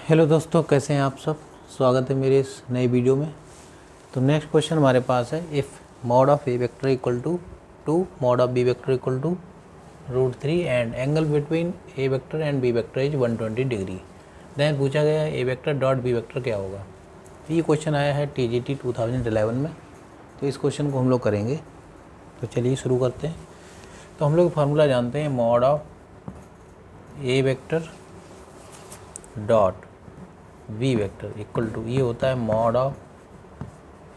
Hello दोस्तों, कैसे हैं आप सब। स्वागत है मेरे इस नई वीडियो में। तो नेक्स्ट क्वेश्चन हमारे पास है, if mod of A vector equal to 2 mod of B vector equal to √3 and angle between A vector and B vector is 120 degree, then पूछा गया है A vector dot B vector क्या होगा। तो ये क्वेश्चन आया है TGT 2011 में। तो इस क्वेश्चन को हम लोग करेंगे। तो चलिए शुरू करते हैं। तो हम लोग फार्मूला जानते हैं, mod of A vector dot B vector equal to, ये होता है mod of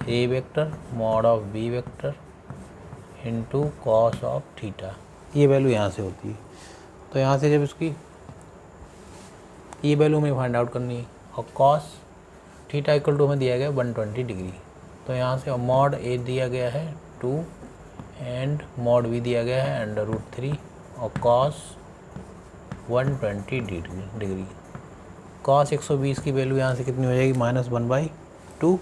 A vector mod of B vector into cos of theta. ये वैल्यू यहाँ से होती है। तो यहाँ से जब इसकी ये वैल्यू हमें फाइंड आउट करनी है, और कॉस थीटा इक्वल टू हमें दिया गया 120 डिग्री। तो यहाँ से मॉड ए दिया गया है 2 एंड मॉड बी दिया गया है √3 और कॉस 120 डिग्री। कॉस 120 की वैल्यू यहाँ से कितनी हो जाएगी, -1/2,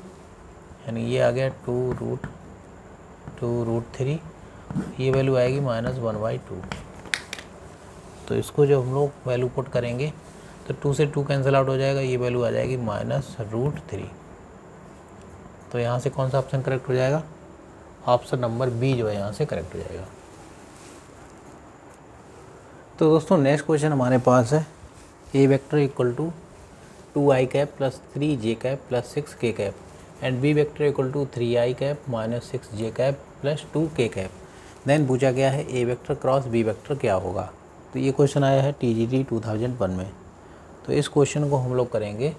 यानी ये आ गया 2√3। ये वैल्यू आएगी -1/2। तो इसको जब हम लोग वैल्यू पुट करेंगे तो 2 से 2 कैंसिल आउट हो जाएगा, ये वैल्यू आ जाएगी -√3। तो यहाँ से कौन सा ऑप्शन करेक्ट हो जाएगा, ऑप्शन नंबर बी जो है यहाँ से करेक्ट हो जाएगा। तो दोस्तों नेक्स्ट क्वेश्चन हमारे पास है, A vector equal to 2i cap plus 3j cap plus 6k cap and B vector equal to 3i cap minus 6j cap plus 2k cap, देन पूछा गया है A vector cross B vector क्या होगा। तो ये क्वेश्चन आया है TGT 2001 में। तो इस क्वेश्चन को हम लोग करेंगे,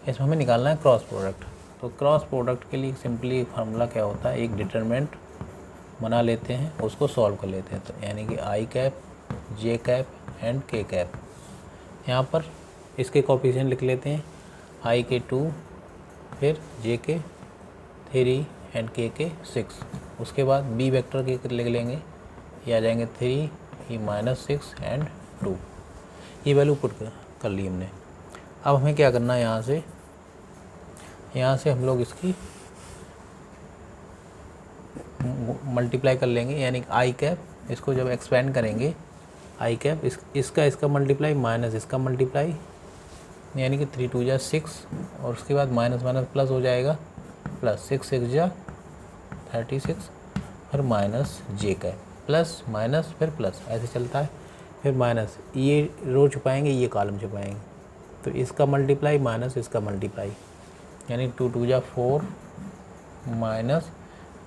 इसमें हमें निकालना है क्रॉस प्रोडक्ट। तो क्रॉस प्रोडक्ट के लिए सिंपली फार्मूला क्या होता है, एक डिटरमिनेंट बना लेते हैं, उसको सॉल्व कर लेते हैं। तो यानी कि i cap j cap and k cap, यहाँ पर इसके कोफिशिएंट लिख लेते हैं, i के 2, फिर j के 3 एंड k के 6। उसके बाद b वेक्टर के लिख लेंगे, ये आ जाएंगे 3, ये -6 एंड 2। ये वैल्यू पुट कर ली हमने। अब हमें क्या करना है, यहाँ से हम लोग इसकी मल्टीप्लाई कर लेंगे, यानी i कैप, इसको जब एक्सपेंड करेंगे i कैप, इसका मल्टीप्लाई माइनस इसका मल्टीप्लाई, यानी कि 3 2 6, और उसके बाद माइनस माइनस प्लस हो जाएगा, प्लस 6 6 36, फिर माइनस j का प्लस माइनस फिर प्लस, ऐसे चलता है। फिर माइनस, ये रो छुपाएंगे, ये कॉलम छुपाएंगे, तो इसका मल्टीप्लाई माइनस इसका मल्टीप्लाई, यानी 2 2 4 माइनस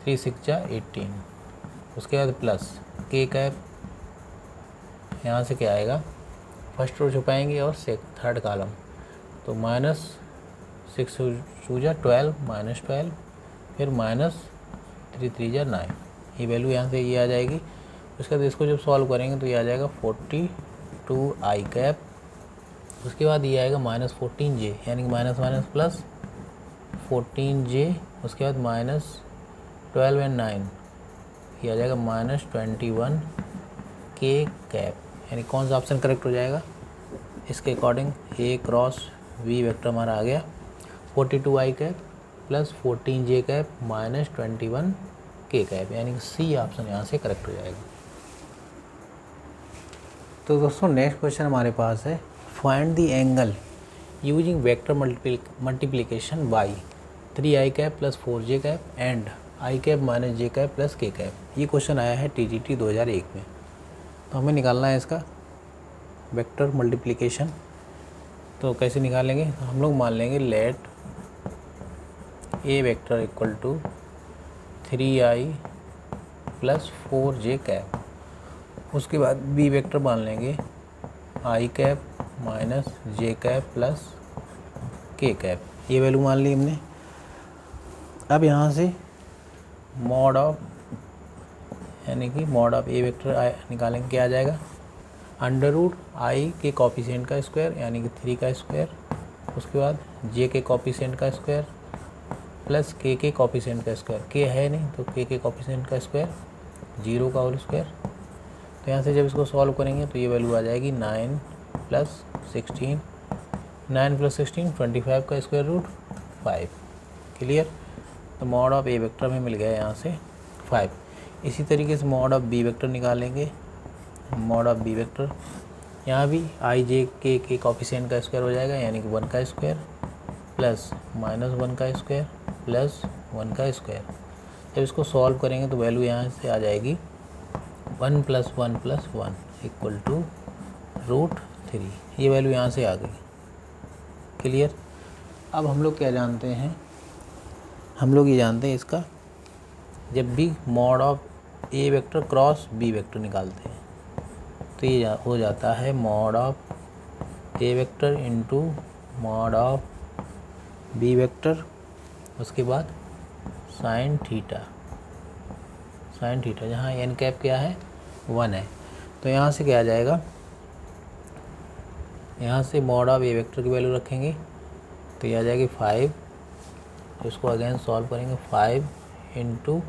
3 6 18। उसके बाद प्लस k कैप, यहाँ से क्या आएगा, फर्स्ट रो छुपाएंगे और थर्ड कॉलम, तो -6 2 12 -12, फिर -3 3 9। ये वैल्यू यहाँ से ये आ जाएगी। उसके बाद इसको जब सॉल्व करेंगे तो ये आ जाएगा 42i कैप। उसके बाद ये आएगा -14j, यानी कि माइनस माइनस प्लस 14j। उसके बाद -12 एंड 9, ये आ जाएगा -21k कैप, यानी कौन सा ऑप्शन करेक्ट हो जाएगा। इसके according A cross B vector हमारा आ गया 42i cap plus 14j cap minus 21k cap, यानी कि सी ऑप्शन यहाँ से करेक्ट हो जाएगा। तो दोस्तों नेक्स्ट क्वेश्चन हमारे पास है, find the angle using vector multiplication by 3i cap plus 4j cap and i cap minus j cap plus k cap. ये क्वेश्चन आया है TGT 2001 में। तो हमें निकालना है इसका वेक्टर मल्टीप्लिकेशन। तो कैसे निकालेंगे, हम लोग मान लेंगे let A vector equal to 3i plus 4j cap. उसके बाद बी वेक्टर मान लेंगे i cap minus j cap plus k cap. ये वैल्यू मान ली हमने। अब यहाँ से मॉड ऑफ, यानी कि मॉड ऑफ ए वेक्टर निकालेंगे, क्या आ जाएगा, √i के कोफिशिएंट का स्क्वायर, यानी कि 3 का स्क्वायर। उसके बाद j के कोफिशिएंट का स्क्वायर प्लस k के कोफिशिएंट का स्क्वायर, k है नहीं तो k के कोफिशिएंट का स्क्वायर, 0 का होल स्क्वायर। तो यहाँ से जब इसको सॉल्व करेंगे तो ये वैल्यू आ जाएगी 9 + 16, 9 + 16 25 का स्क्वायर रूट 5। क्लियर। तो मॉड ऑफ ए वेक्टर में मिल गया यहाँ से 5। इसी तरीके से मॉड ऑफ बी वेक्टर निकालेंगे, मॉड ऑफ बी वेक्टर यहाँ भी आई जे के कॉफिशिएंट का स्क्वायर हो जाएगा, यानी कि 1 का स्क्वायर प्लस -1 का स्क्वायर प्लस 1 का स्क्वायर। जब इसको सॉल्व करेंगे तो वैल्यू यहाँ से आ जाएगी 1 + 1 + 1 = √3। ये वैल्यू यहाँ से आ गई। क्लियर। अब हम लोग क्या जानते हैं, हम लोग ये जानते हैं इसका जब भी mod of A vector cross B vector निकालते हैं तो ये हो जाता है mod of A vector into mod of B vector, उसके बाद साइन थीटा जहाँ एन कैप क्या है 1 है। तो यहाँ से क्या आ जाएगा, यहाँ से मॉड ऑफ ए वेक्टर की वैल्यू रखेंगे तो ये आ जाएगी 5। इसको अगेन सॉल्व करेंगे 5 इंटू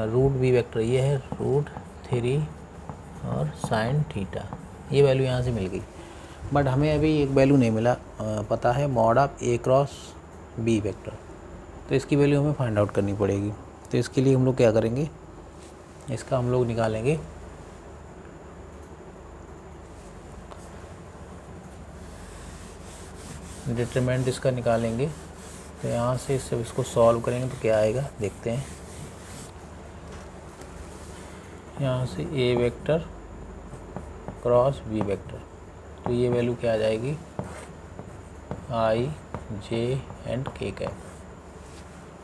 रूट बी वेक्टर, ये है √3 और साइन थीटा। ये वैल्यू यहाँ से मिल गई। बट हमें अभी एक वैल्यू नहीं मिला, पता है mod of A cross B vector, तो इसकी वैल्यू हमें फाइंड आउट करनी पड़ेगी। तो इसके लिए हम लोग क्या करेंगे, इसका हम लोग निकालेंगे डिटरमिनेंट, इसका निकालेंगे। तो यहाँ से इसको सॉल्व करेंगे तो क्या आएगा देखते हैं। यहाँ से ए वेक्टर क्रॉस बी वेक्टर, तो ये वैल्यू क्या आ जाएगी आई जे एंड के कैप।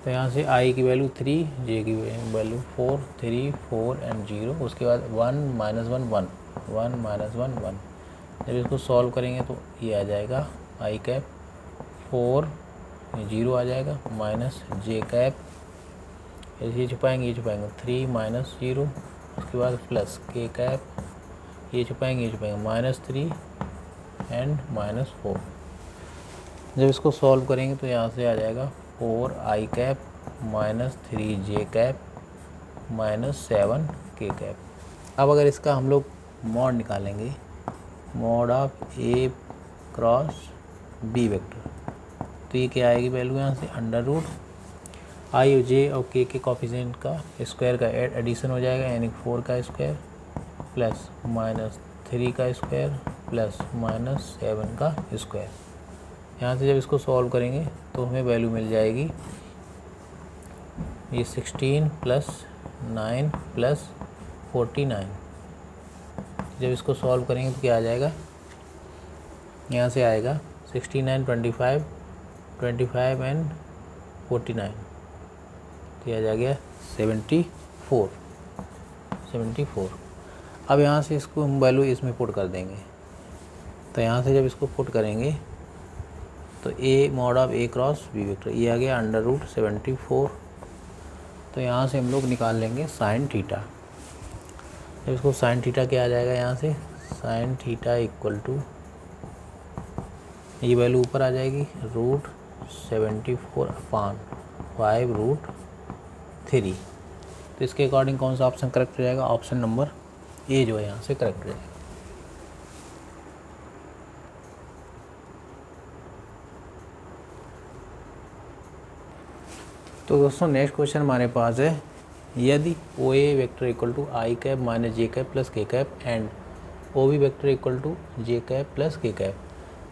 तो यहाँ से आई की वैल्यू 3, जे की वैल्यू 4, 3, 4 एंड 0, उसके बाद 1 - 1 1, 1 - 1 1। जब इसको सॉल्व करेंगे तो ये आ जाएगा आई कैप 4, 0 आ जाएगा, माइनस जे कैप, ये छुपाएंगे 3 - 0, उसके बाद प्लस के कैप, ये छुपाएंगे -3 एंड -4। जब इसको सॉल्व करेंगे तो यहाँ से आ जाएगा 4 आई कैप -3 जे कैप -7 के कैप। अब अगर इसका हम लोग मॉड निकालेंगे, mod of A cross B vector, तो ये क्या आएगी वैल्यू यहाँ से √ आई और जे और के कॉफिशिएंट का स्क्वायर का एडिशन हो जाएगा, यानी 4 का स्क्वायर प्लस -3 का स्क्वायर प्लस -7 का स्क्वायर। यहाँ से जब इसको सॉल्व करेंगे तो हमें वैल्यू मिल जाएगी ये 16 + 9 + 49। जब इसको सॉल्व करेंगे तो क्या आ जाएगा, यहाँ से आएगा 69 25 25 एंड 49, तो यह आ गया 74। अब यहाँ से इसको हम वैल्यू इसमें पुट कर देंगे। तो यहाँ से जब इसको पुट करेंगे तो A mod of A cross B vector, ये आ गया √74। तो यहाँ से हम लोग निकाल लेंगे साइन थीटा। जब इसको साइन थीटा क्या आ जाएगा, यहाँ से साइन थीटा = ये वैल्यू ऊपर आ जाएगी √74/5√3। तो इसके अकॉर्डिंग कौन सा ऑप्शन करेक्ट हो जाएगा, ऑप्शन नंबर ए जो है यहाँ से करेक्ट हो जाएगा। तो दोस्तों नेक्स्ट क्वेश्चन हमारे पास है, यदि O A vector = I cap - J cap + K cap and O B vector = J cap + K cap,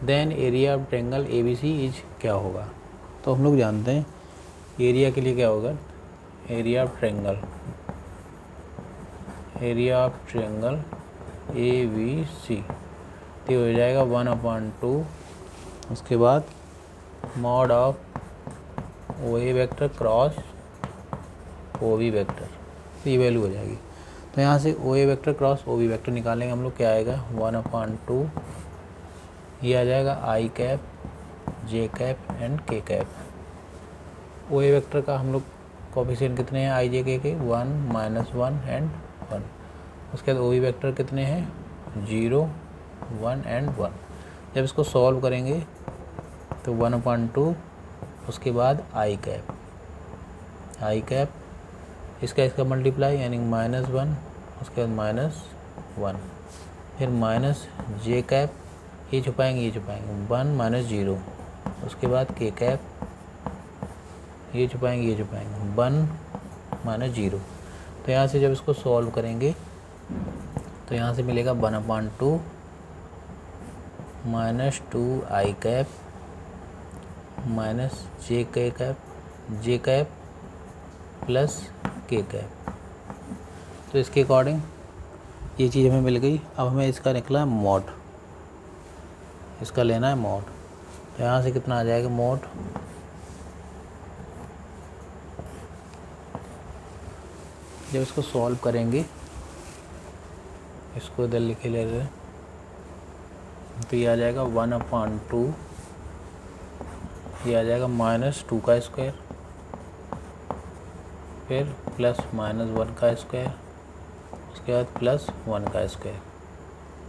then area of triangle A B C is क्या होगा। तो हम लोग जानते हैं एरिया के लिए क्या होगा, area of triangle A B C, तो हो जाएगा 1/2, उसके बाद mod of O A vector cross O B vector, तो ये वैल्यू हो जाएगी। तो यहाँ से O A vector cross O B vector निकालेंगे हम लोग, क्या आएगा 1/2, ये आ जाएगा I cap J cap and K cap. O A vector का हम लोग कोफिशिएंट कितने हैं आई जे के 1 -1 एंड 1। उसके बाद ओ बी वेक्टर कितने हैं 0 1 एंड 1। जब इसको सॉल्व करेंगे तो 1/2, उसके बाद आई कैप इसका मल्टीप्लाई यानी -1, उसके बाद -1, फिर माइनस जे कैप, ये छुपाएंगे 1 - 0, उसके बाद के कैप ये छुपाएंगे, ये छुपाएंगे, 1 माइनस 0। तो यहाँ से जब इसको सॉल्व करेंगे तो यहाँ से मिलेगा 1/2 minus 2 I cap minus J cap plus के कैप। तो इसके अकॉर्डिंग ये चीज़ हमें मिल गई। अब हमें इसका निकला मॉड, इसका लेना है मॉड। तो यहाँ से कितना आ जाएगा मॉड, जब इसको सॉल्व करेंगे, इसको इधर लिखे ले रहे तो ये आ जाएगा 1/2, ये आ जाएगा -2 का स्क्वायर, फिर प्लस -1 का स्क्वायर, उसके बाद +1 का स्क्वायर।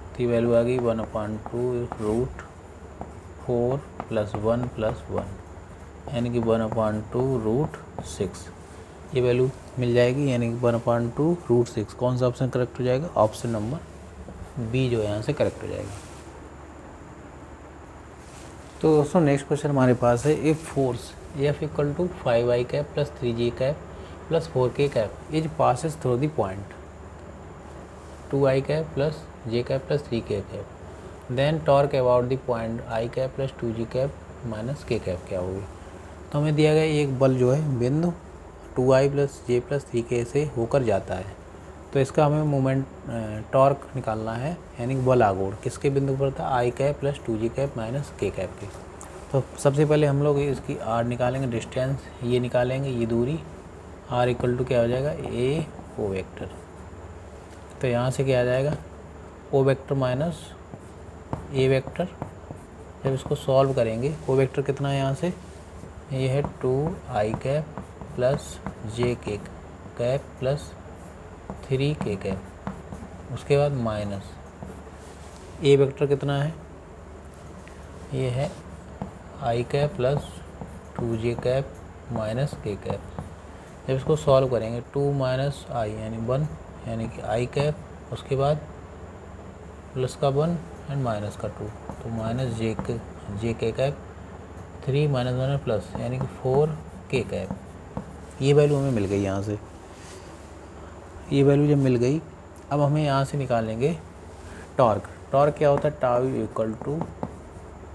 तो ये वैल्यू आ गई 1/2√4 + 1 + 1, यानी कि 1/2√6। ये वैल्यू मिल जाएगी, यानी कि 1/2√6। कौन सा ऑप्शन करेक्ट हो जाएगा? ऑप्शन नंबर बी जो है यहाँ से करेक्ट हो जाएगा। तो दोस्तों नेक्स्ट क्वेश्चन हमारे पास है, if force F = 5i cap + 3j cap + 4k cap is passes through the point 2i cap + j cap + 3k cap, then torque about the point i cap + 2j cap - k cap क्या होगी? तो हमें दिया गया एक बल जो है बिंदु 2i + j + 3k से होकर जाता है। तो इसका हमें मोमेंट टॉर्क निकालना है, यानी कि बल आघूर्ण किसके बिंदु पर था? i cap + 2j cap - k cap के। तो सबसे पहले हम लोग इसकी r निकालेंगे, डिस्टेंस ये निकालेंगे, ये दूरी r = क्या हो जाएगा? a o vector. तो यहाँ से क्या आ जाएगा? o vector minus a vector. जब इसको सॉल्व करेंगे, o वेक्टर कितना है यहाँ से? ये है 2i cap + j cap + 3k cap, उसके बाद माइनस a वेक्टर कितना है? ये है i cap + 2j cap - k cap. जब इसको सॉल्व करेंगे 2 - i यानी 1, यानी कि i कैप, उसके बाद प्लस का 1 एंड माइनस का 2, तो -j कैप, 3 - 1 प्लस, यानी कि 4k कैप। ये वैल्यू हमें मिल गई यहाँ से। ये वैल्यू जब मिल गई, अब हमें यहाँ से निकालेंगे टॉर्क। टॉर्क क्या होता है? Tau =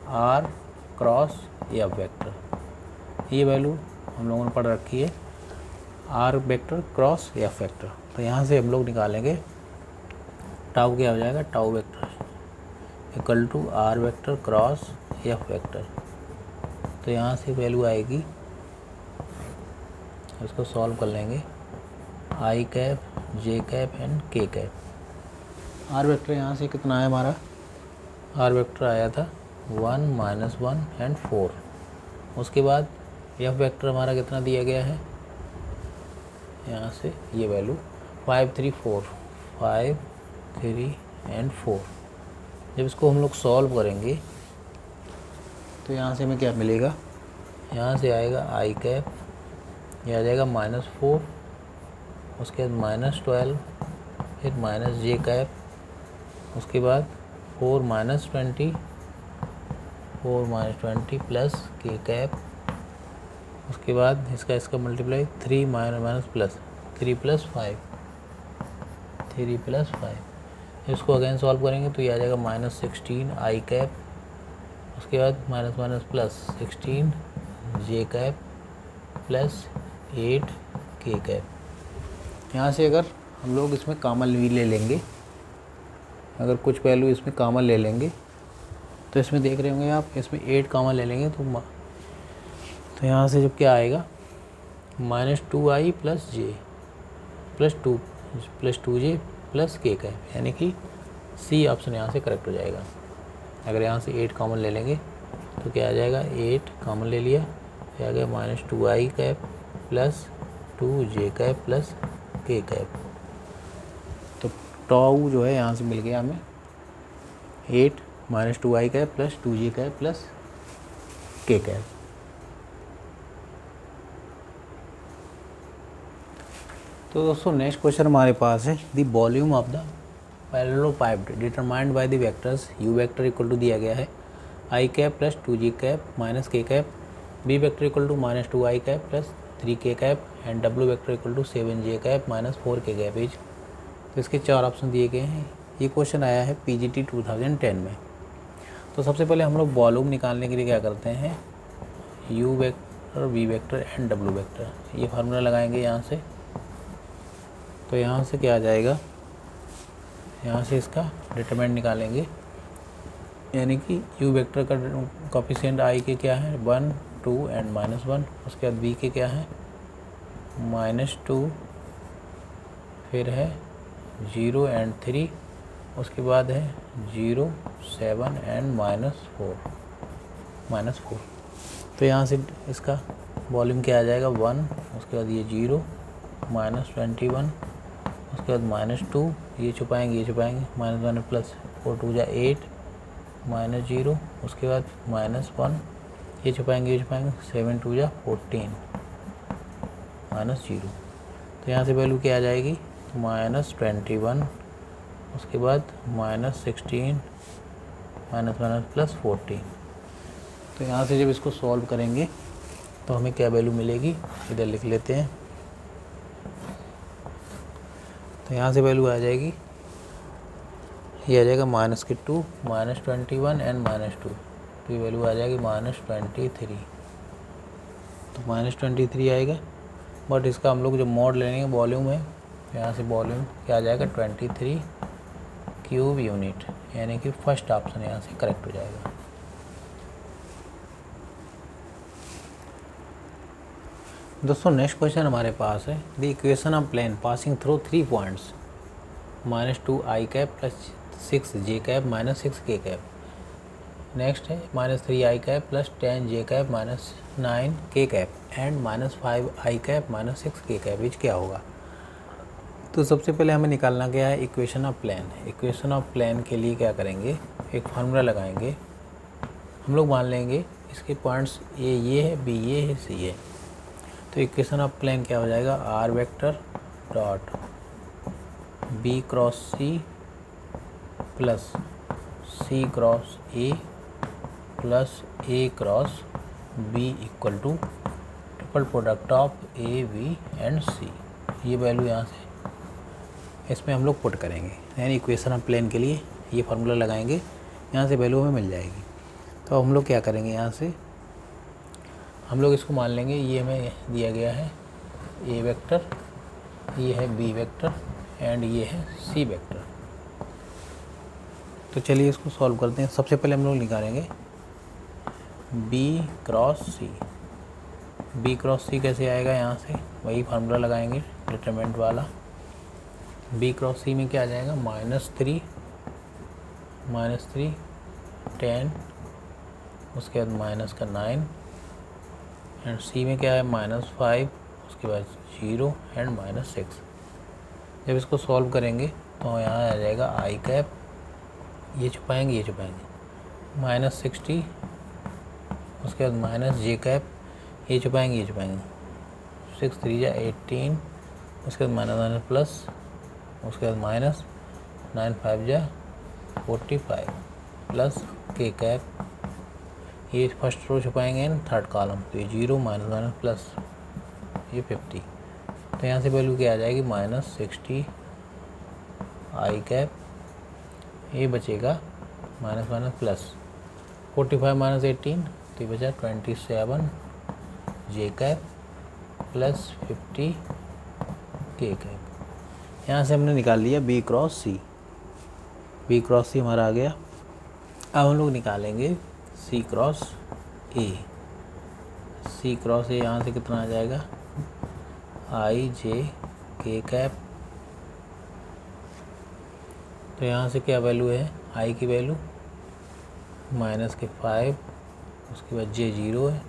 r cross f vector. ये वैल्यू हम लोगों ने पढ़ रखी है, r vector cross f vector. तो यहाँ से हम लोग निकालेंगे टाउ क्या हो जाएगा? Tau vector = r vector cross f vector. तो यहाँ से वैल्यू आएगी, इसको सॉल्व कर लेंगे, i cap, j cap and k cap. r vector यहाँ से कितना है हमारा? r वेक्टर आया था 1 - 1 एंड 4। उसके बाद f वेक्टर हमारा कितना दिया गया है? यहाँ से ये वैल्यू 5 3 4, 5 3 एंड 4। जब इसको हम लोग सॉल्व करेंगे तो यहाँ से हमें क्या मिलेगा? यहाँ से आएगा i कैप, ये आ जाएगा -4, उसके बाद -12, फिर -j कैप, उसके बाद 4 - 20 प्लस k कैप, उसके बाद इसका मल्टीप्लाई 3 प्लस 3 + 5, 3 + 5। इसको अगेन सॉल्व करेंगे तो ये आ जाएगा -16 i कैप, उसके बाद minus plus 16 j cap plus 8 k cap. यहाँ से अगर हम लोग इसमें कॉमन भी ले लेंगे, अगर कुछ वैल्यू इसमें कॉमन ले लेंगे तो इसमें देख रहे होंगे आप, इसमें 8 कॉमन ले लेंगे तो यहाँ से जब क्या आएगा? -2i + j + 2j + k cap, यानी कि सी ऑप्शन यहाँ से करेक्ट हो जाएगा। अगर यहाँ से 8 कॉमन ले लेंगे तो क्या आ जाएगा? 8 कॉमन ले लिया, क्या आ गया? -2i cap + 2j cap + k cap. तो टाउ जो है यहाँ से मिल गया हमें 8 -2i cap + 2j cap + k cap. तो दोस्तों नेक्स्ट क्वेश्चन हमारे पास है, the volume of the parallelepiped determined by the vectors u vector = दिया गया है i cap + 2j cap - k cap B vector equal to -2 I cap plus 3 K cap and W vector equal to 7 J cap minus 4 K cap is. तो इसके 4 option दिए गए हैं। ये question आया है पीजीटी 2010 में। तो सबसे पहले हम लोग वॉल्यूम निकालने के लिए क्या करते हैं, U vector, V vector and W vector, ये फार्मूला लगाएंगे यहाँ से। तो यहाँ से क्या आ जाएगा, यहाँ से इसका डिटरमिनेंट निकालेंगे, यानी कि यू वेक्टर का कोफिशिएंट आई के क्या है 1, 2 एंड -1। उसके बाद वी के क्या है -2, फिर है 0 एंड 3, उसके बाद है 0, 7 एंड -4। तो यहाँ से इसका वॉल्यूम क्या आ जाएगा 1, उसके बाद ये 0, -21, उसके बाद -2, ये छुपाएंगे -1 प्लस 4 2 जा 8, -0, उसके बाद -1, ये छुपाएंगे 7 2 जा 14, -0। तो यहाँ से वैल्यू क्या आ जाएगी -21, उसके बाद -16, +14। तो यहाँ से जब इसको सॉल्व करेंगे तो हमें क्या वैल्यू मिलेगी, इधर लिख लेते हैं। तो यहाँ से वैल्यू आ जाएगी, ये आ जाएगा -2, -21 एंड -2। तो ये वैल्यू आ जाएगी -23। तो -23 आएगा, बट इसका हम लोग जो मोड लेंगे वॉल्यूम है, यहाँ से वॉल्यूम क्या आ जाएगा 23 क्यूब यूनिट, यानी कि फर्स्ट ऑप्शन यहाँ से करेक्ट हो जाएगा। दोस्तों नेक्स्ट क्वेश्चन हमारे पास है, the equation of plane passing through 3 points -2 I cap plus 6 J cap minus 6 K cap. Next है -3 I cap plus 10 J cap -9 K cap and -5 I cap -6 K cap, is क्या होगा। तो सबसे पहले हमें निकालना क्या है, equation of plane. Equation of plane के लिए क्या करेंगे, एक फार्मूला लगाएंगे। हम लोग मान लेंगे इसके पॉइंट्स ये है, बी ये है, सी है। तो इक्वेशन ऑफ प्लेन क्या हो जाएगा, R vector dot B cross C plus C cross A plus A cross B equal to triple product of A V and C. ये वैल्यू यहाँ से इसमें हम लोग पुट करेंगे, यानी इक्वेशन ऑफ प्लेन के लिए ये फार्मूला लगाएंगे, यहाँ से वैल्यू हमें मिल जाएगी। तो हम लोग क्या करेंगे, यहाँ से हम लोग इसको मान लेंगे, ये हमें दिया गया है ए वेक्टर, ये है बी वेक्टर एंड ये है सी वेक्टर। तो चलिए इसको सॉल्व करते हैं। सबसे पहले हम लोग निकालेंगे बी क्रॉस सी। बी क्रॉस सी कैसे आएगा, यहाँ से वही फार्मूला लगाएंगे डिटरमिनेंट वाला। बी क्रॉस सी में क्या आ जाएगा -3, 10, उसके बाद -9 एंड सी में क्या है -5, उसके बाद 0 एंड -6। जब इसको सॉल्व करेंगे तो यहाँ आ जाएगा आई कैप, ये छुपाएंगे -60, उसके बाद -जे कैप, ये छुपाएंगे 6 3 जा 18, उसके बाद -9 प्लस, उसके बाद -9 5 जा 45 प्लस के कैप, ये फर्स्ट रो छुपाएंगे थर्ड कॉलम, तो ये 0 -9 प्लस ये 50। तो यहाँ से वैल्यू क्या आ जाएगी -60 आई कैप, ये बचेगा -1 प्लस 45 -18, तो ये बचा 27 जे कैप प्लस 50 के कैप। यहाँ से हमने निकाल लिया बी क्रॉस सी। बी क्रॉस सी हमारा आ गया। अब हम लोग निकालेंगे सी क्रॉस ए। सी क्रॉस ए यहाँ से कितना आ जाएगा आई जे के कैप। तो यहाँ से क्या वैल्यू है, आई की वैल्यू -5, उसके बाद जे 0 है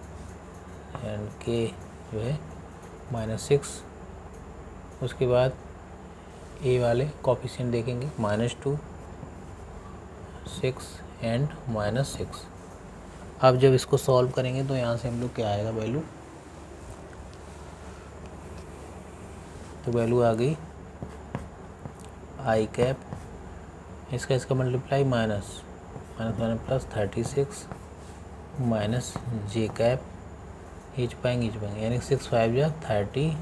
एंड के जो है -6। उसके बाद ए वाले कोफिशिएंट देखेंगे -2, 6 एंड -6। अब जब इसको सॉल्व करेंगे तो यहाँ से हम लोग क्या आएगा वैल्यू, तो वैल्यू आ गई आई कैप, इसका multiply -1 plus 36 minus J cap ये छुपाएंगे यानी 6 5 जा 30,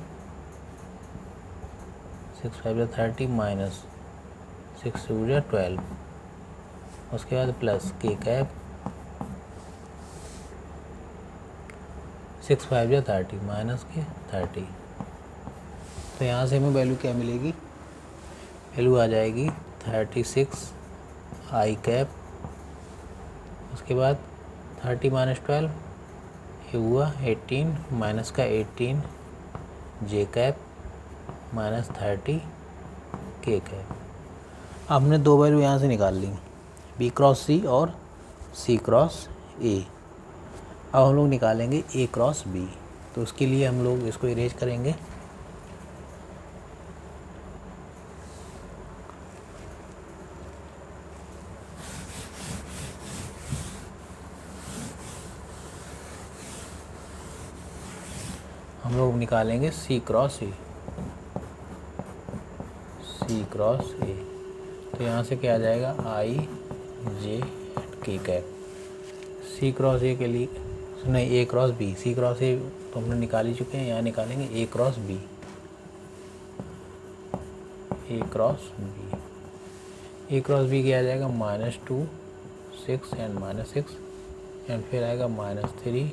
6 5 जा 30 माइनस 6 2 जा 12, उसके बाद प्लस के कैप 6 5 जा 30 माइनस के 30। तो यहाँ से हमें वैल्यू क्या मिलेगी, वैल्यू आ जाएगी 36 आई कैप, उसके बाद 30 माइनस 12 ये हुआ 18 माइनस का 18 जे कैप माइनस 30 के कैप। हमने दो वैल्यू यहाँ से निकाल ली, बी क्रॉस सी और सी क्रॉस ए। अब हम लोग निकालेंगे ए क्रॉस बी, तो उसके लिए हम लोग इसको इरेज करेंगे। हम लोग निकालेंगे सी cross A, C cross A. तो यहाँ से क्या आ जाएगा, आई जे के कैप। सी क्रॉस ए के लिए नहीं, A cross B, C cross A तो हमने निकाल ही चुके हैं, यहाँ निकालेंगे A cross B, A cross B. A cross B क्या आ जाएगा, -2 6 एंड -6 एंड फिर आएगा -3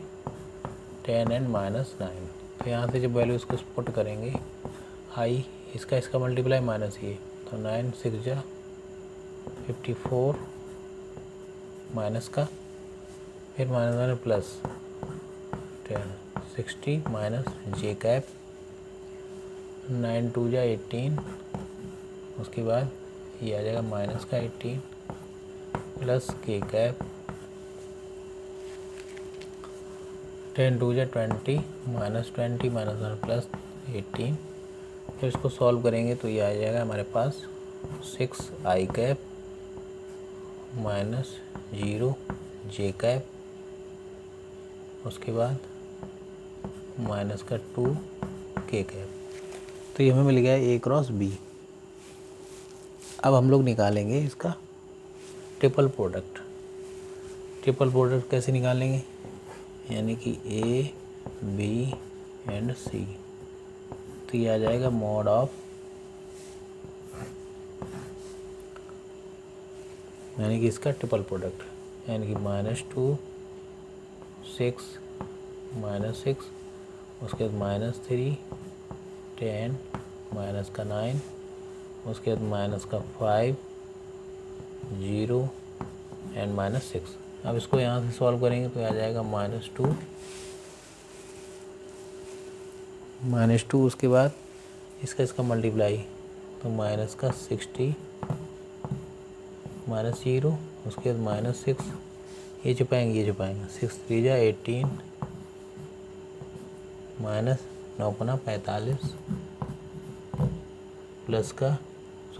10 एंड -9। तो यहाँ से जब वैल्यू इसको पुट करेंगे, आई इसका मल्टीप्लाई माइनस ये, तो 9 6 जा 54 माइनस का फिर minus plus 10 60 minus J cap 9 2 जा 18, उसके बाद ये आ जाएगा माइनस का 18 प्लस के कैप 10 2 जा 20 माइनस 20 माइनस 1 प्लस 18। फिर इसको सॉल्व करेंगे तो ये आ जाएगा हमारे पास 6 आई कैप माइनस 0 जे कैप, उसके बाद माइनस का 2 के कैप। तो ये हमें मिल गया ए क्रॉस बी। अब हम लोग निकालेंगे इसका ट्रिपल प्रोडक्ट। ट्रिपल प्रोडक्ट कैसे निकालेंगे, यानी कि ए बी एंड सी। तो ये आ जाएगा मॉड ऑफ, यानी कि इसका ट्रिपल प्रोडक्ट, यानी कि -2 6 -6, उसके बाद -3 10 माइनस का 9, उसके बाद माइनस का 5 0 एंड -6। अब इसको यहाँ से सॉल्व करेंगे तो आ जाएगा -2, उसके बाद इसका मल्टीप्लाई, तो माइनस का 60 -0, उसके बाद -6, ये छुपाएंगे 6 3 जा 18 माइनस 9 पना 45 प्लस का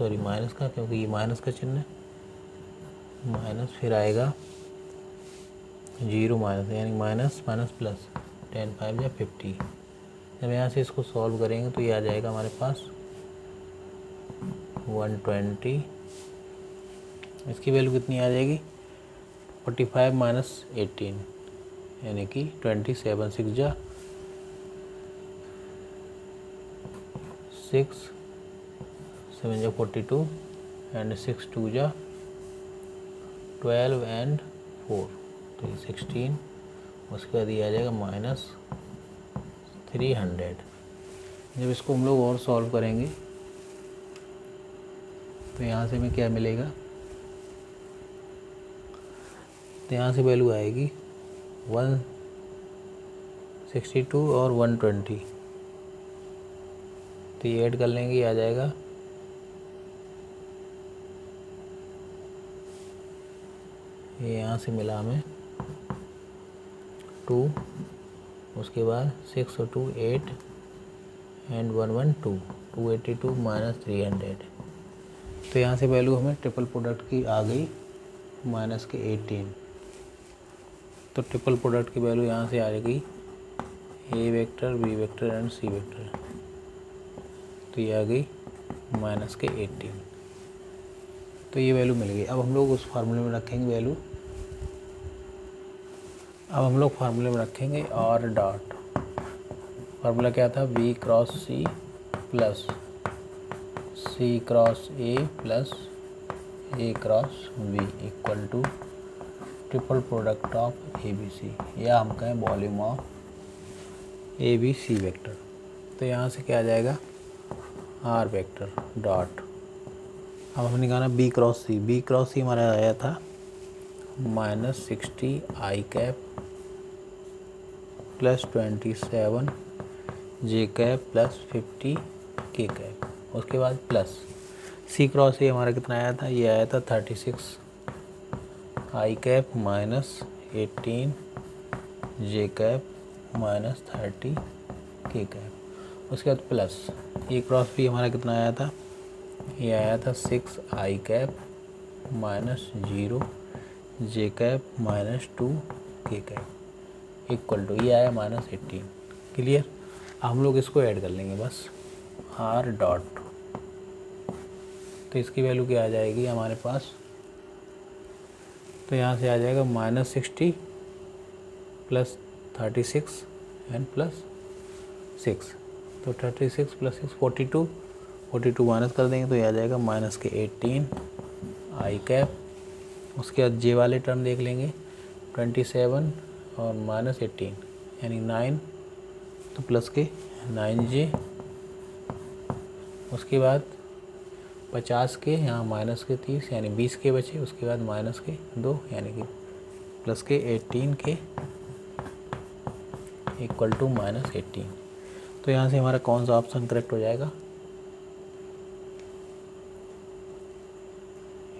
माइनस का, क्योंकि ये माइनस का चिन्ह है, माइनस फिर आएगा 0 माइनस, यानी माइनस माइनस प्लस 10 5 या 50। जब यहाँ से इसको सॉल्व करेंगे तो ये आ जाएगा हमारे पास 120। इसकी वैल्यू कितनी आ जाएगी, 45 माइनस 18, यानी कि 27 6 जा 6 7 जा 42 एंड 6 2 जा 12 एंड 4, तो ये 16। उसके बाद ये आ जाएगा -300। जब इसको हम लोग और सॉल्व करेंगे तो यहाँ से हमें क्या मिलेगा, तो यहाँ से वैल्यू आएगी 162 और 120। तो ये ऐड कर लेंगे, ये आ जाएगा ये यहाँ से मिला हमें 2, उसके बाद 6 और 2 8 एंड 112 282 माइनस 300। तो यहाँ से वैल्यू हमें ट्रिपल प्रोडक्ट की आ गई माइनस के 18। तो ट्रिपल प्रोडक्ट की वैल्यू यहाँ से आ गई A vector B vector and C vector, तो ये आ गई माइनस के 18। तो ये वैल्यू मिल गई। अब हम लोग उस फार्मूले में रखेंगे वैल्यू, अब हम लोग फार्मूले में रखेंगे आर डॉट। फार्मूला क्या था, B cross C plus C cross A plus A cross B equal to triple product of A B C, या हम कहें volume of A B C vector. तो यहाँ से क्या आ जाएगा, आर वेक्टर डॉट, अब हमने निकाला बी क्रॉस सी। बी क्रॉस सी हमारा आया था -60 आई कैप प्लस 27 जे कैप प्लस 50 के कैप। उसके बाद प्लस सी क्रॉस ए हमारा कितना आया था, ये आया था 36 आई कैप -18 जे कैप -30 के कैप। उसके बाद प्लस ए क्रॉस बी हमारा कितना आया था, ये आया था 6 आई cap -0 J cap -2 K cap equal to, ये आया -18। क्लियर। हम लोग इसको ऐड कर लेंगे बस, आर डॉट, तो इसकी वैल्यू क्या आ जाएगी हमारे पास, तो यहाँ से आ जाएगा -60 प्लस 36 एंड प्लस 6, तो 36 प्लस 6 42 माइनस कर देंगे तो ये आ जाएगा -18 आई कैप। उसके बाद जे वाले टर्म देख लेंगे, 27 और -18 यानी 9, तो प्लस के 9 जे। उसके बाद 50 के यहाँ माइनस के 30 यानी 20 के बचे, उसके बाद माइनस के 2 यानी कि प्लस के 18 के इक्वल टू -18। तो यहाँ से हमारा कौन सा ऑप्शन करेक्ट हो जाएगा,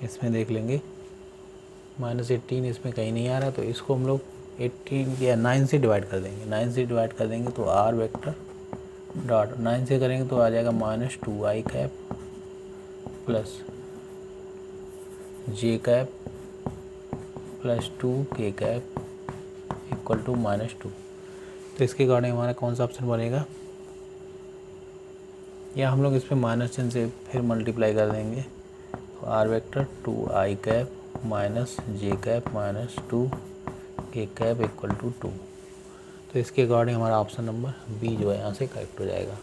इसमें देख लेंगे -18 इसमें कहीं नहीं आ रहा, तो इसको हम लोग 18 या 9 से डिवाइड कर देंगे। 9 से डिवाइड कर देंगे तो आर वेक्टर डॉट 9 से करेंगे तो आ जाएगा -2 I cap plus J cap plus 2 K cap equal to -2। तो इसके अकॉर्डिंग हमारा कौन सा ऑप्शन बनेगा, या हम लोग इस पर माइनस चिन्ह से फिर मल्टीप्लाई कर देंगे, तो R vector 2 I cap minus J cap -2 K cap equal to 2। तो इसके अकॉर्डिंग हमारा ऑप्शन नंबर बी जो है यहाँ से करेक्ट हो जाएगा।